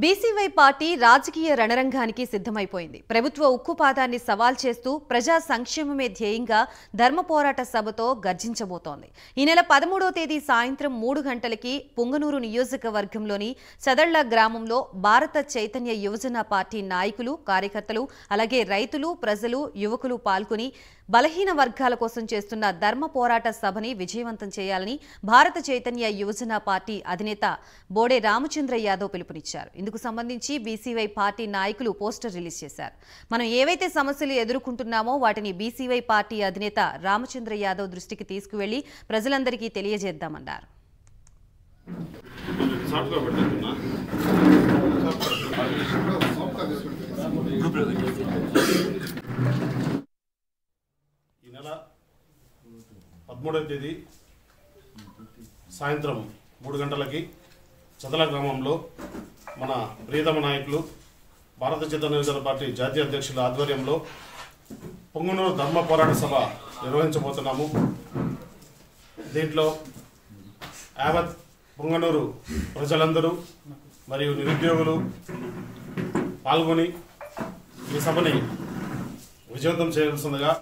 BCY party రాజకీయ రణరంగానికి సిద్ధమైపోయింది. ప్రభుత్వ ఉక్కుపాదాన్ని సవాల్ చేస్తూ ప్రజా సంక్షేమమే ధ్యేయంగా ధర్మ పోరాట సభతో గర్జించబోతోంది. ఈ నెల 13వ తేదీ సాయంత్రం 3 గంటలకి పుంగనూరు నియోజకవర్గంలోని చదళ్ల గ్రామంలో భారత చైతన్య యువజన పార్టీ నాయకులు, కార్యకర్తలు, అలాగే రైతులు, ప్రజలు, యువకులు పాల్గొని బలహీన వర్గాల కోసం చేస్తున్న ధర్మ పోరాట సభని విజయవంతం చేయాలని భారత చైతన్య యువజన పార్టీ అధినేత బోడే రామచంద్ర యాదవ్ పిలుపునిచ్చారు. ఇందుకు సంబంధించి బీసీవై పార్టీ నాయకులు పోస్టర్ రిలీజ్ చేశారు. మనం ఏవైతే సమస్యలు ఎదుర్కొంటున్నామో వాటిని బీసీవై పార్టీ అధినేత రామచంద్ర యాదవ్ దృష్టికి తీసుకువెళ్లి ప్రజలందరికీ తెలియజేద్దామన్నారు. ఈ నెల 13వ తేదీ సాయంత్రం 3 గంటలకి చదల గ్రామంలో మన ప్రియతమ నాయకులు భారత చైతన్య యువజన పార్టీ జాతీయ అధ్యక్షుల ఆధ్వర్యంలో పుంగనూరు ధర్మ పోరాట సభ నిర్వహించబోతున్నాము. దీంట్లో యావత్ పుంగనూరు ప్రజలందరూ మరియు నిరుద్యోగులు పాల్గొని ఈ సభని విజయవంతం చేయాల్సిందిగా